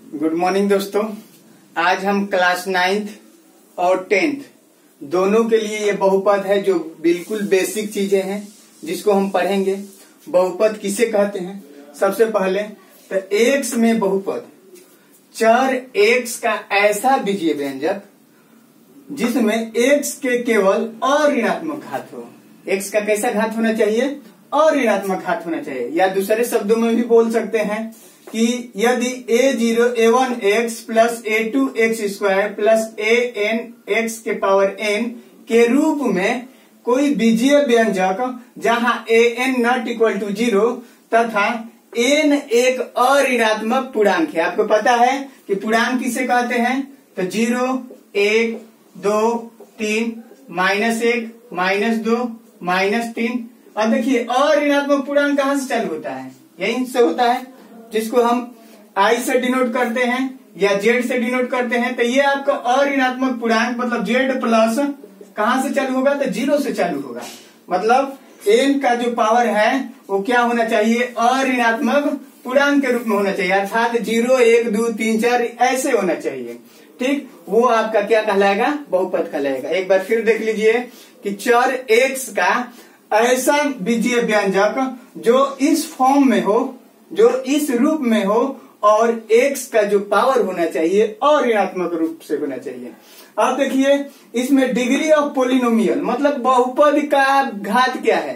Good morning दोस्तों। आज हम क्लास 9th और 10th दोनों के लिए ये बहुपद है जो बिल्कुल बेसिक चीजें हैं जिसको हम पढ़ेंगे। बहुपद किसे कहते हैं? सबसे पहले तो एक्स में बहुपद, चर एक्स का ऐसा बीजीय व्यंजक जिसमें एक्स के केवल अऋणात्मक घात हो। एक्स का कैसा घात होना चाहिए? अऋणात्मक घात होना चाहिए। या दूसरे शब्दों में भी बोल सकते हैं कि यदि a0 a1 x plus a2 x square plus an x के पावर n के रूप में कोई बीजीय व्यंजक जहां an नॉट इक्वल टू 0 तथा n एक अऋणात्मक पूर्णांक है। आपको पता है कि पूर्णांक किसे कहते हैं? तो 0, 1, 2, 3, -1, -2, -3। और देखिए अऋणात्मक पूर्णांक कहां से चालू होता है? यहीं से होता है, जिसको हम I से डिनोट करते हैं या Z से डिनोट करते हैं। तो ये आपका अऋणात्मक पूर्णांक मतलब Z प्लस कहां से चालू होगा? तो 0 से चालू होगा। मतलब n का जो पावर है वो क्या होना चाहिए? अऋणात्मक पूर्णांक के रूप में होना चाहिए, अर्थात 0, 1, 2, 3, 4 ऐसे होना चाहिए। ठीक, वो आपका क्या कहलाएगा? बहुपद कहलाएगा। एक बार फिर देख लीजिए कि चर x का ऐसा बीजीय व्यंजक जो इस फॉर्म में हो, जो इस रूप में हो और x का जो पावर होना चाहिए अऋणात्मक रूप से होना चाहिए। अब देखिए इसमें डिग्री ऑफ पोलिनोमियल मतलब बहुपद का घात क्या है?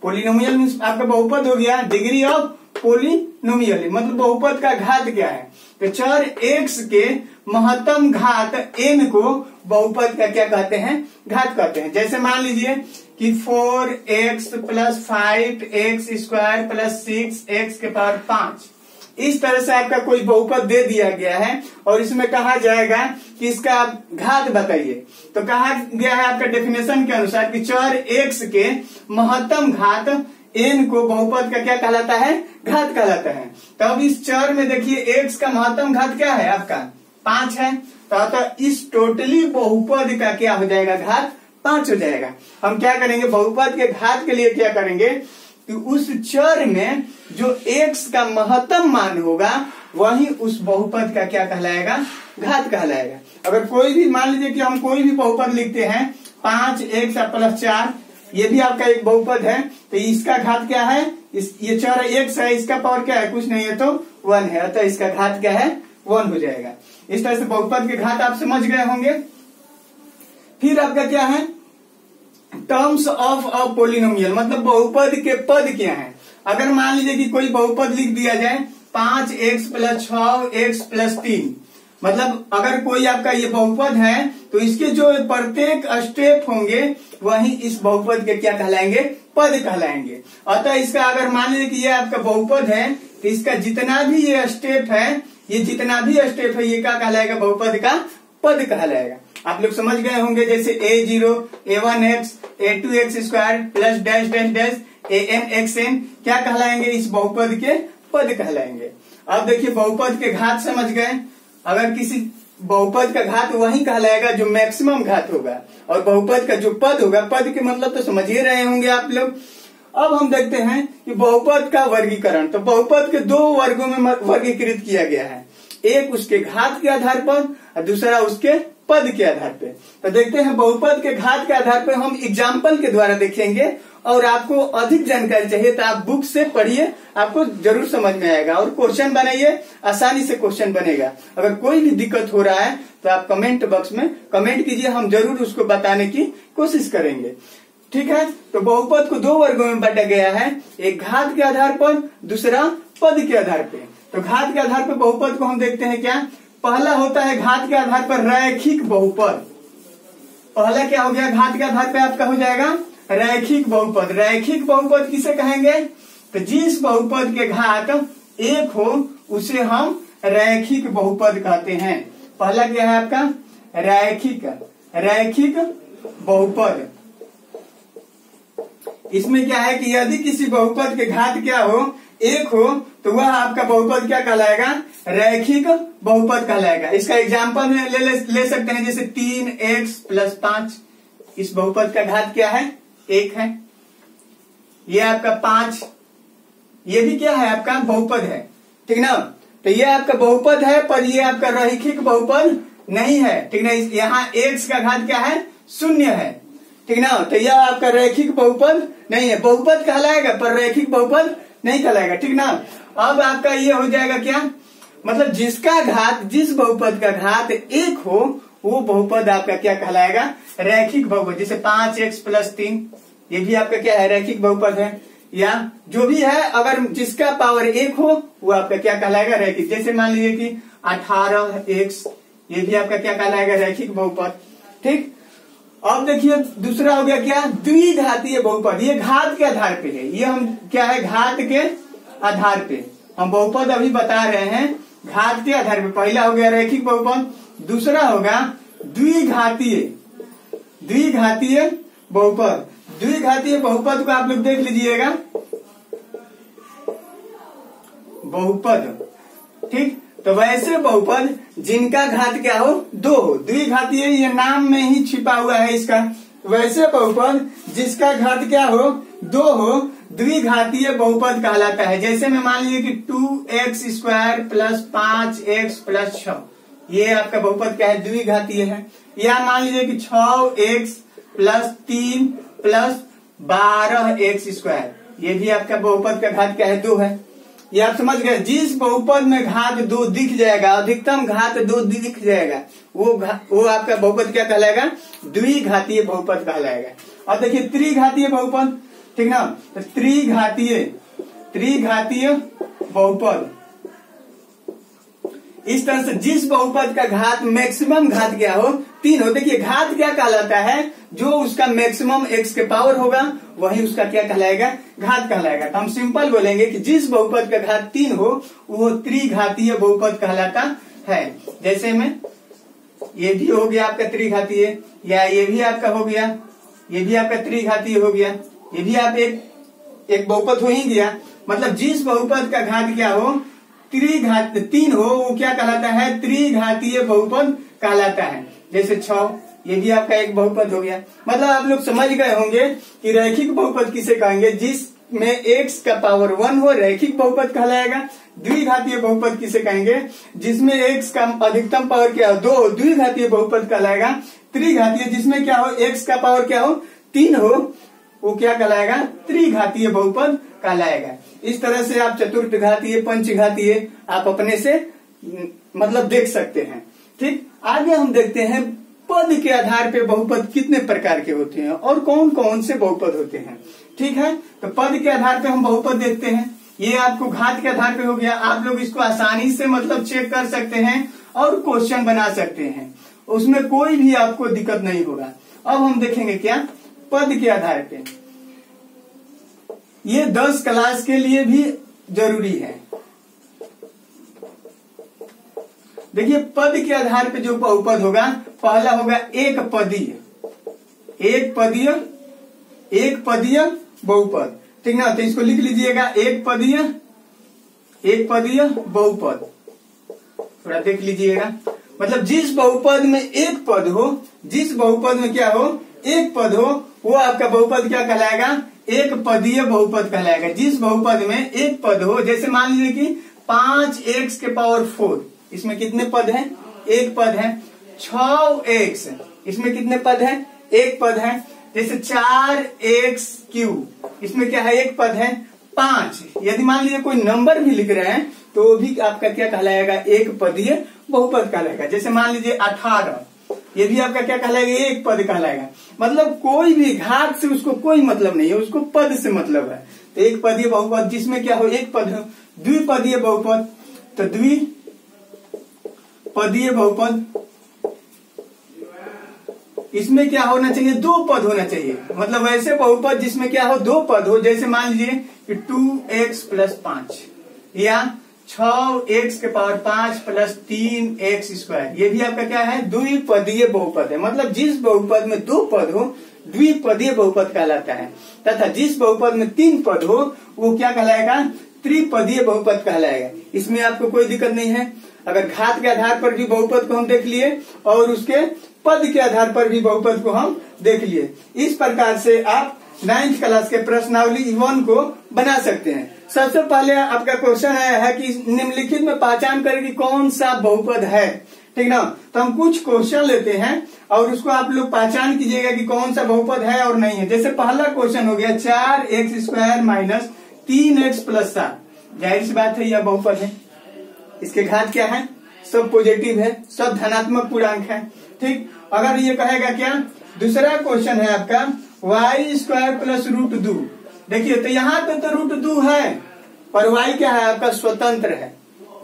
पोलिनोमियल मीन्स आपका बहुपद हो गया, डिग्री ऑफ पोलिनोमियल मतलब बहुपद का घात क्या है? तो चर x के महत्तम घात n को बहुपद का क्या कहते हैं? घात कहते हैं। जैसे मान लीजिए कि 4x plus 5x square plus 6x के पावर 5, इस तरह से आपका कोई बहुपद दे दिया गया है और इसमें कहा जाएगा कि इसका आप घात बताइए। तो कहा गया है आपका डेफिनेशन के अनुसार कि चर x के महत्तम घात n को बहुपद का क्या कहलाता है? घात कहलाता है। तो अब इस चर में देखिए x का महत्तम घात क्या है? आपका 5 है। तो अतः इस टोटली बहुपद का क्या हो जाएगा? घात 5 हो जाएगा। हम क्या करेंगे? बहुपद के घात के लिए क्या करेंगे कि उस चर में जो x का महत्तम मान होगा वही उस बहुपद का क्या कहलाएगा? घात कहलाएगा। अगर कोई भी मान लीजिए कि हम कोई भी बहुपद लिखते हैं 5x प्लस 4, ये भी आपका एक बहुपद है, तो इसका घात क्या है? ये चर x है, इसका पावर क्या है? कुछ नहीं है तो 1 है, अतः इसका घात क्या है? 1 हो जाएगा। इस तरह से बहुपद के घात आप समझ गए होंगे। फिर आपका क्या है? टर्म्स ऑफ अ पोलिनोमियल मतलब बहुपद के पद क्या है? अगर मान लीजिए कि कोई बहुपद लिख दिया जाए 5x प्लस 6x प्लस 3, मतलब अगर कोई आपका ये बहुपद है तो इसके जो प्रत्येक स्टेप होंगे वही इस बहुपद के क्या कहलाएंगे? पद कहलाएंगे। अतः इसका अगर मान लीजिए कि ये आपका बहुपद है तो इसका जितना भी ये स्टेप है, ये जितना भी स्टेप है ये क्या कहलाएगा? बहुपद का पद कहलाएगा। आप लोग समझ गए होंगे। जैसे a0 a1x a2x square plus dash dash dash an xn क्या कहलाएंगे? इस बहुपद के पद कहलाएंगे। अब देखिए बहुपद के घात समझ गए। अगर किसी बहुपद का घात वही कहलाएगा जो मैक्सिमम घात होगा, और बहुपद का जो पद होगा, पद के मतलब तो समझ ही रहे होंगे आप लोग। अब हम देखते हैं कि बहुपद का वर्गीकरण। तो बहुपद के 2 वर्गों में वर्गीकृत किया गया है, एक उसके घात के आधार पर और दूसरा उसके पद के आधार पे। तो देखते हैं बहुपद के घात के आधार पे हम एग्जाम्पल के द्वारा देखेंगे, और आपको अधिक जानकारी चाहिए तो आप बुक से पढ़िए, आपको जरूर समझ में आएगा। और क्वेश्चन बनाइए, आसानी से क्वेश्चन बनेगा। अगर कोई भी दिक्कत हो रहा है तो आप कमेंट बॉक्स में कमेंट कीजिए, हम जरूर उसको बताने की कोशिश करेंगे। ठीक है, तो बहुपद को 2 वर्गों में बांटा गया है, एक घात के आधार पर, दूसरा पद के आधार पे। तो घात के आधार पर बहुपद को हम देखते हैं क्या? पहला होता है घात के आधार पर रैखिक बहुपद। पहला क्या हो गया? घात के आधार पर आपका हो जाएगा रैखिक बहुपद। रैखिक बहुपद किसे कहेंगे? तो जिस बहुपद के घात 1 हो उसे हम रैखिक बहुपद कहते हैं। पहला क्या है आपका? रैखिक बहुपद। इसमें क्या है कि यदि किसी बहुपद के घात क्या हो? 1 हो तो वह आपका बहुपद क्या कहलाएगा? रैखिक बहुपद कहलाएगा। इसका एग्जाम्पल ले सकते हैं, जैसे 3x प्लस 5, इस बहुपद का घात क्या है? 1 है। ये आपका 5, ये भी क्या है? आपका बहुपद है। ठीक ना? तो ये आपका बहुपद है, पर ये आपका रैखिक बहुपद नहीं है, ठीक ना। यहाँ x का घात क्या है, 0 है, ठीक ना। तो यह आपका रैखिक बहुपद नहीं है, बहुपद कहलाएगा पर रैखिक बहुपद नहीं कहलाएगा, ठीक ना। अब आपका ये हो जाएगा क्या, मतलब जिसका घात, जिस बहुपद का घात 1 हो वो बहुपद आपका क्या कहलाएगा, रैखिक बहुपद। जैसे 5x + 3 ये भी आपका क्या है, रैखिक बहुपद है। या जो भी है अगर जिसका पावर 1 हो वो आपका क्या कहलाएगा, रैखिक। जैसे मान लीजिए कि 18x, ये भी आपका क्या कहलाएगा, रैखिक बहुपद, ठीक। अब देखिए दूसरा हो गया क्या, द्विघातीय बहुपद। ये घात के आधार पे है, ये हम क्या है, घात के आधार पे हम बहुपद अभी बता रहे हैं, घात के आधार पे। पहला हो गया रैखिक बहुपद, दूसरा होगा द्विघातीय बहुपद। द्विघातीय बहुपद को आप लोग देख लीजिएगा, बहुपद, ठीक। तो वैसे बहुपद जिनका घात क्या हो, 2 हो। द्विघातीय ये नाम में ही छिपा हुआ है इसका। वैसे बहुपद जिसका घात क्या हो, 2 हो, द्विघातीय बहुपद कहलाता है। जैसे में मान लीजिए कि 2x² + 5x + 6, ये आपका बहुपद क्या है, द्विघातीय है। या मान लीजिए कि 6x + 3 + 12x², ये भी आपका बहुपद का घात क्या है, 2 है। ये आप समझ गए। जिस बहुपद में घात 2 दिख जाएगा, अधिकतम घात 2 दिख जाएगा, वो आपका बहुपद क्या कहलाएगा, द्विघातीय बहुपद कहलाएगा। अब देखिए त्रिघातीय बहुपद, ठीक ना। तो त्रिघातीय बहुपद इस तरह से जिस बहुपद का घात मैक्सिमम घात क्या हो, 3 हो। देखिए घात क्या कहलाता है, जो उसका मैक्सिमम x के पावर होगा वही उसका क्या कहलाएगा, घात कहलाएगा। तो हम सिंपल बोलेंगे कि जिस बहुपद का घात 3 हो वो त्रिघातीय बहुपद कहलाता है। जैसे में ये भी हो गया आपका त्रिघातीय, या ये भी आपका हो गया, ये भी आपका त्रिघातीय हो गया, ये भी आप एक बहुपद हो ही गया। मतलब जिस बहुपद का घात क्या हो, 3 हो, वो क्या कहलाता है, त्रिघातीय बहुपद कहलाता है। जैसे 6, ये भी आपका एक बहुपद हो गया। मतलब आप लोग समझ गए होंगे कि रैखिक बहुपद किसे कहेंगे, जिसमें x का पावर 1 हो, रैखिक बहुपद कहलाएगा। द्विघातीय बहुपद किसे कहेंगे, जिसमें x का अधिकतम पावर क्या हो, 2 हो, द्विघातीय बहुपद कहलाएगा। त्रिघातीय जिसमें क्या हो, x का पावर क्या हो, 3 हो, वो क्या कहलाएगा, त्रिघातीय बहुपद कहलाएगा। इस तरह से आप चतुर्थघातीय, पंचघातीय आप अपने से मतलब देख सकते हैं, ठीक। आगे हम देखते हैं पद के आधार पे बहुपद कितने प्रकार के होते हैं और कौन कौन से बहुपद होते हैं, ठीक है। तो पद के आधार पे हम बहुपद देखते हैं। ये आपको घात के आधार पे हो गया, आप लोग इसको आसानी से मतलब चेक कर सकते हैं और क्वेश्चन बना सकते हैं, उसमें कोई भी आपको दिक्कत नहीं होगा। अब हम देखेंगे क्या, पद के आधार पे। ये 10 क्लास के लिए भी जरूरी है। देखिए पद के आधार पे जो बहुपद होगा, पहला होगा एक पदीय बहुपद, ठीक ना। तो इसको लिख लीजिएगा, एक पदीय बहुपद। थोड़ा देख लीजिएगा, मतलब जिस बहुपद में एक पद हो, जिस बहुपद में क्या हो, एक पद हो, वो आपका बहुपद क्या कहलाएगा, एक पदीय बहुपद कहलाएगा। जिस बहुपद में एक पद हो, जैसे मान लीजिए कि 5x⁴, इसमें कितने पद हैं, एक पद है। 6x, इसमें कितने पद हैं, एक पद है। जैसे 4x³, इसमें क्या है, एक पद है। 5, यदि मान लीजिए कोई नंबर भी लिख रहे हैं तो वो भी आपका क्या कहलाएगा, एक पदीय बहुपद कहलाएगा। जैसे मान लीजिए 18, ये भी आपका क्या कहलाएगा, एक पद कहलाएगा। मतलब कोई भी घात से उसको कोई मतलब नहीं है, उसको पद से मतलब है। तो एक पदीय बहुपद जिसमें क्या हो, एक पद हो। द्विपदीय बहुपद, तो द्विपदीय बहुपद इसमें क्या होना चाहिए, 2 पद होना चाहिए। मतलब वैसे बहुपद जिसमें क्या हो, 2 पद हो। जैसे मान लीजिए कि 2x + 5 या 6x⁵ + 3x², ये भी आपका क्या है, द्विपदीय बहुपद है। मतलब जिस बहुपद में 2 पद हो द्विपदीय बहुपद कहलाता है, तथा जिस बहुपद में 3 पद हो वो क्या कहलाएगा, त्रिपदीय बहुपद कहलाएगा। इसमें आपको कोई दिक्कत नहीं है। अगर घात के आधार पर भी बहुपद को हम देख लिए और उसके पद के आधार पर भी बहुपद को हम देख लिए। इस प्रकार से आप 9th क्लास के प्रश्नावली 1 को बना सकते हैं। सबसे पहले आपका क्वेश्चन आया है कि निम्नलिखित में पहचान करें कि कौन सा बहुपद है, ठीक ना। तो हम कुछ क्वेश्चन लेते हैं और उसको आप लोग पहचान कीजिएगा कि कौन सा बहुपद है और नहीं है। जैसे पहला क्वेश्चन हो गया 4x² माइनस 3x प्लस 7। जाहिर सी बात है यह बहुपद है। इसके घात क्या है, सब पॉजिटिव है, सब धनात्मक पूर्णांक है, ठीक। अगर ये कहेगा क्या, दूसरा क्वेश्चन है आपका y² प्लस √2। देखिए तो यहाँ पे तो √2 है पर y क्या है आपका, स्वतंत्र है।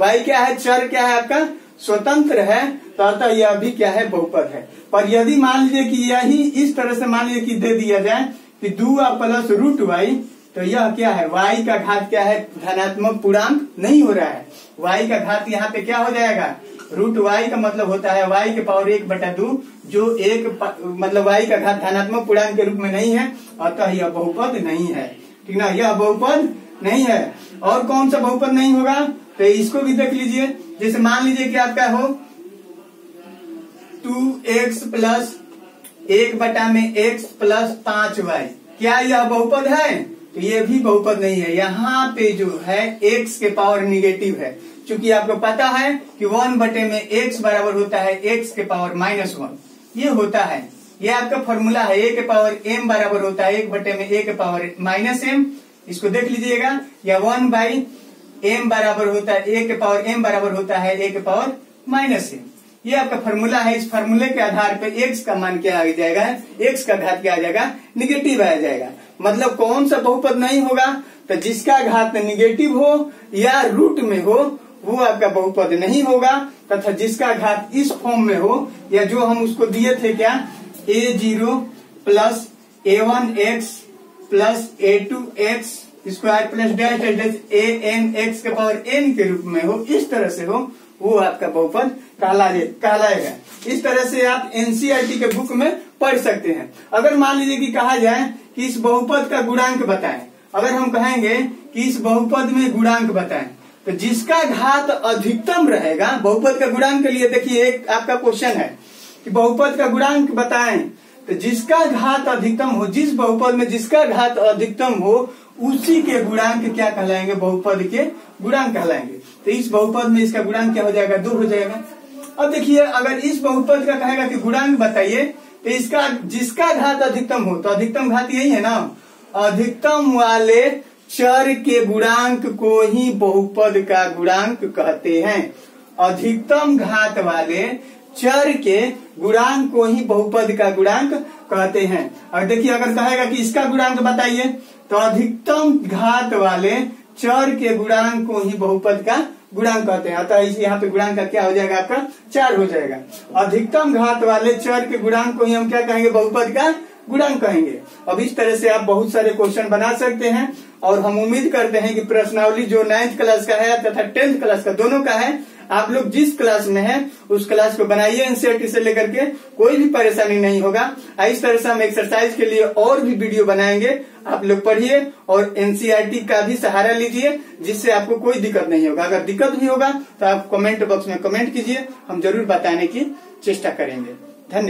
y क्या है, चर क्या है आपका, स्वतंत्र है, तो अर्थात यह भी क्या है, बहुपद है। पर यदि मान लीजिए कि यही इस तरह से मान लीजिए कि दे दिया जाए कि 2 प्लस √y, तो यह क्या है, y का घात क्या है, धनात्मक पूर्णांक नहीं हो रहा है। y का घात यहाँ पे क्या हो जाएगा, √y का मतलब होता है y के पावर 1/2, जो एक मतलब y का घात धनात्मक पूर्णांक के रूप में नहीं है, अतः यह बहुपद नहीं है, ठीक ना, यह बहुपद नहीं है। और कौन सा बहुपद नहीं होगा, तो इसको भी देख लीजिए। जैसे मान लीजिए कि आपका हो 2x plus 1/x plus 5y, क्या यह बहुपद है, तो ये भी बहुपद नहीं है। यहाँ पे जो है x के पावर निगेटिव है, क्योंकि आपको पता है कि 1/x बराबर होता है x के पावर -1, ये होता है, ये आपका फॉर्मूला है। a के पावर m बराबर होता है 1/a के पावर -m, इसको देख लीजिएगा। या 1/m बराबर होता है a के पावर m बराबर होता है a के पावर -m, ये आपका फॉर्मूला है। इस फॉर्मूले के आधार पे x का मान क्या आ जाएगा, x का घात क्या आ जाएगा, निगेटिव आ जाएगा। मतलब कौन सा बहुपद नहीं होगा, तो जिसका घात निगेटिव हो या रूट में हो वो आपका बहुपद नहीं होगा, तथा जिसका घात इस फॉर्म में हो, या जो हम उसको दिए थे क्या, a0 plus a1x plus a2x square plus dash dash dash anx के पावर n के रूप में हो, इस तरह से हो, वो आपका बहुपद कहलाएगा। इस तरह से आप एनसीईआरटी के बुक में पढ़ सकते हैं। अगर मान लीजिए कि कहा जाए कि इस बहुपद का गुणांक बताएं, अगर हम कहेंगे कि इस बहुपद में गुणांक बताएं, तो जिसका घात अधिकतम रहेगा, बहुपद का गुणांक के लिए देखिए एक आपका क्वेश्चन है कि बहुपद का गुणांक बताएं, तो जिसका घात अधिकतम हो, जिस बहुपद में जिसका घात अधिकतम हो उसी के गुणांक क्या कहलाएंगे, बहुपद के गुणांक कहलाएंगे। तो इस बहुपद में इसका गुणांक क्या हो जाएगा, 2 हो जाएगा। अब देखिए अगर इस बहुपद का कहेगा कि गुणांक बताइए, तो इसका जिसका घात अधिकतम हो, तो अधिकतम घात यही है ना, अधिकतम वाले चर के गुणांक को ही बहुपद का गुणांक कहते हैं। अधिकतम घात वाले चर के गुणांक को ही बहुपद का गुणांक कहते हैं। और देखिए अगर कहेगा कि इसका गुणांक बताइए, तो अधिकतम घात वाले चर के गुणांक को ही बहुपद का गुणांक कहते हैं। अतः यहाँ पे गुणांक का क्या हो जाएगा, आपका 4 हो जाएगा। अधिकतम घात वाले चर के गुणांक को ही हम क्या कहेंगे, बहुपद का गुणांक कहेंगे। अब इस तरह से आप बहुत सारे क्वेश्चन बना सकते हैं, और हम उम्मीद करते हैं कि प्रश्नावली जो 9th क्लास का है तथा 10th क्लास का दोनों का है, आप लोग जिस क्लास में हैं उस क्लास को बनाइए एनसीईआरटी से लेकर के, कोई भी परेशानी नहीं होगा। इस तरह से हम एक्सरसाइज के लिए और भी वीडियो बनाएंगे, आप लोग पढ़िए और एनसीईआरटी का भी सहारा लीजिए, जिससे आपको कोई दिक्कत नहीं होगा। अगर दिक्कत भी होगा तो आप कमेंट बॉक्स में कमेंट कीजिए, हम जरूर बताने की चेष्टा करेंगे। धन्यवाद।